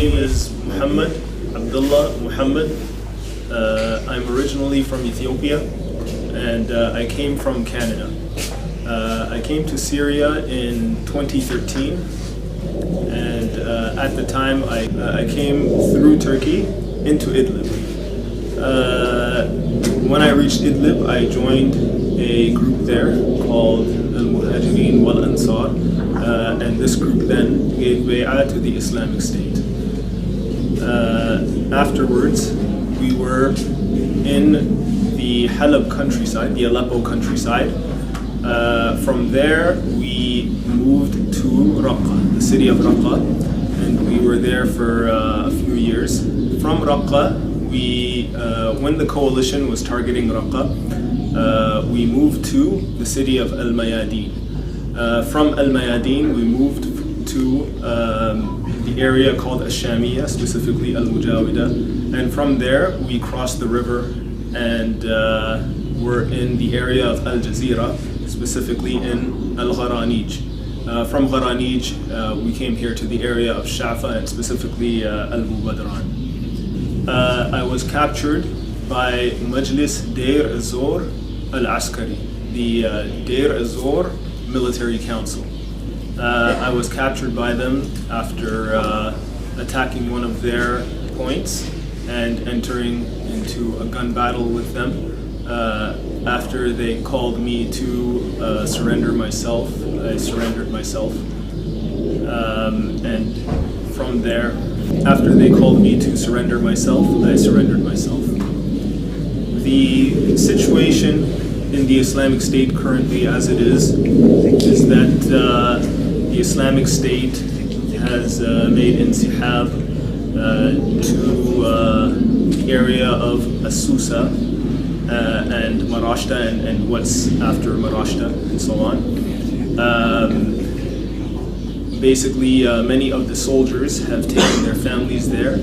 name is Muhammad Abdullah Muhammad. I'm originally from Ethiopia, and I came from Canada. I came to Syria in 2013, and at the time I came through Turkey into Idlib. When I reached Idlib, I joined a group there called Al-Muhajirin wal-Ansar, and this group then gave bay'ah to the Islamic State. Afterwards, we were in the Halab countryside, the Aleppo countryside. From there, we moved to Raqqa, the city of Raqqa, and we were there for a few years. From Raqqa, when the coalition was targeting Raqqa, we moved to the city of Al-Mayadin. From Al-Mayadin, we moved to the area called Ash-Shamiyya, specifically Al-Mujawida, and from there we crossed the river and were in the area of Al-Jazeera, specifically in Al-Gharanij. From Gharanij, we came here to the area of Shafa and specifically Al-Mubadran. I was captured by Majlis Deir Az-Zor Al-Askari, the Deir Az-Zor Military Council. I was captured by them after attacking one of their points and entering into a gun battle with them. After they called me to surrender myself, I surrendered myself. And from there, after they called me to surrender myself, I surrendered myself. The situation in the Islamic State currently as it is that the Islamic State has made insihab to the area of Asusa and Marashta and what's after Marashta and so on. Basically, many of the soldiers have taken their families there,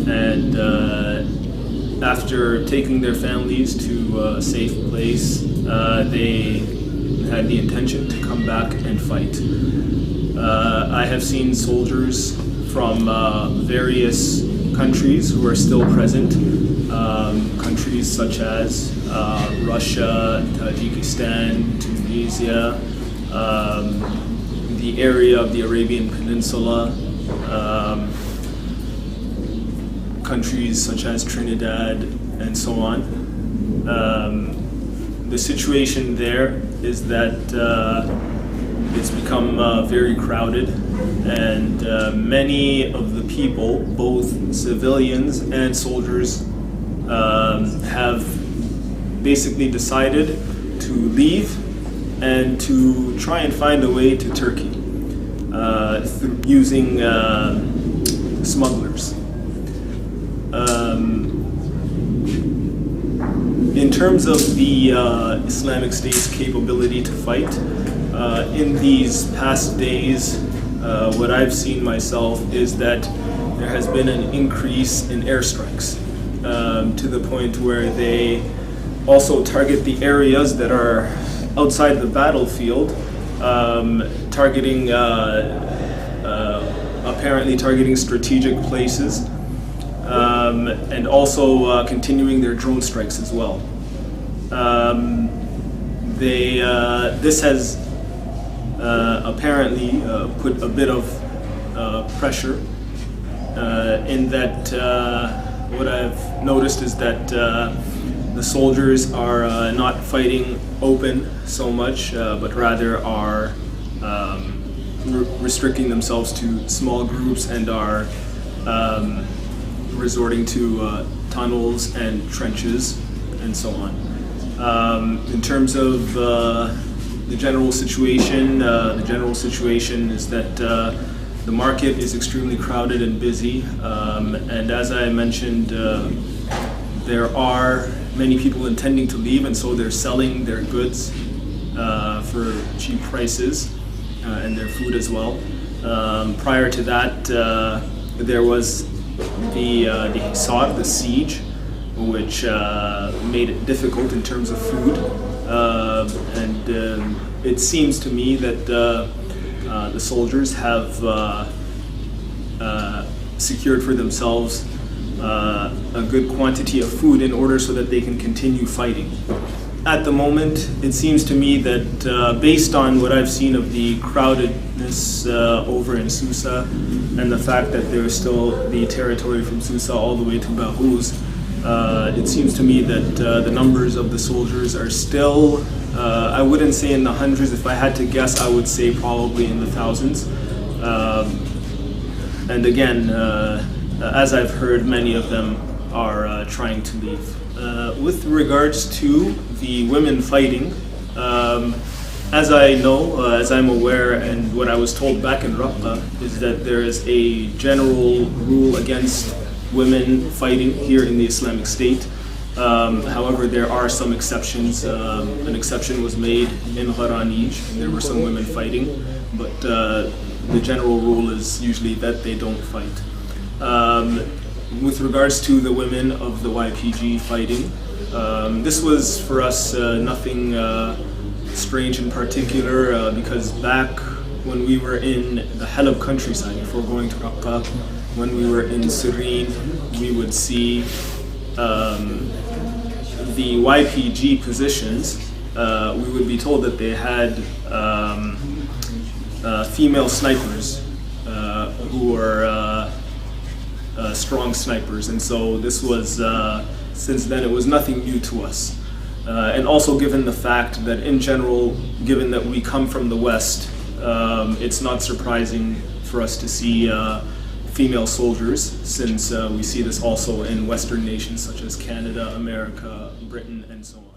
and after taking their families to a safe place, they had the intention to come back and fight. I have seen soldiers from various countries who are still present, countries such as Russia, Tajikistan, Tunisia, the area of the Arabian Peninsula, countries such as Trinidad, and so on. The situation there is that it's become very crowded, and many of the people, both civilians and soldiers, have basically decided to leave and to try and find a way to Turkey through using smugglers. In terms of the Islamic State's capability to fight, in these past days, what I've seen myself is that there has been an increase in airstrikes to the point where they also target the areas that are outside the battlefield, apparently targeting strategic places, and also continuing their drone strikes as well. This has apparently put a bit of pressure in that what I've noticed is that the soldiers are not fighting open so much, but rather are restricting themselves to small groups and are resorting to tunnels and trenches and so on. In terms of the general situation is that the market is extremely crowded and busy, and as I mentioned, there are many people intending to leave, and so they're selling their goods for cheap prices and their food as well. Prior to that, there was the Hisar, the siege, which made it difficult in terms of food, and it seems to me that the soldiers have secured for themselves a good quantity of food in order so that they can continue fighting. At the moment, it seems to me that based on what I've seen of the crowdedness over in Susa and the fact that there's still the territory from Susa all the way to Bahuz, it seems to me that the numbers of the soldiers are still, I wouldn't say in the hundreds. If I had to guess, I would say probably in the thousands. And again, as I've heard, many of them are trying to leave. With regards to the women fighting, as I know, as I'm aware, and what I was told back in Raqqa, is that there is a general rule against women fighting here in the Islamic State. However, there are some exceptions. An exception was made in Gharanij, and there were some women fighting, but the general rule is usually that they don't fight. With regards to the women of the YPG fighting, this was for us nothing strange in particular, because back when we were in the Halab countryside, before going to Raqqa, when we were in Sirrin, we would see the YPG positions. We would be told that they had female snipers who were strong snipers, and so this was, since then it was nothing new to us. And also given the fact that in general, given that we come from the West, it's not surprising for us to see female soldiers, since we see this also in Western nations such as Canada, America, Britain, and so on.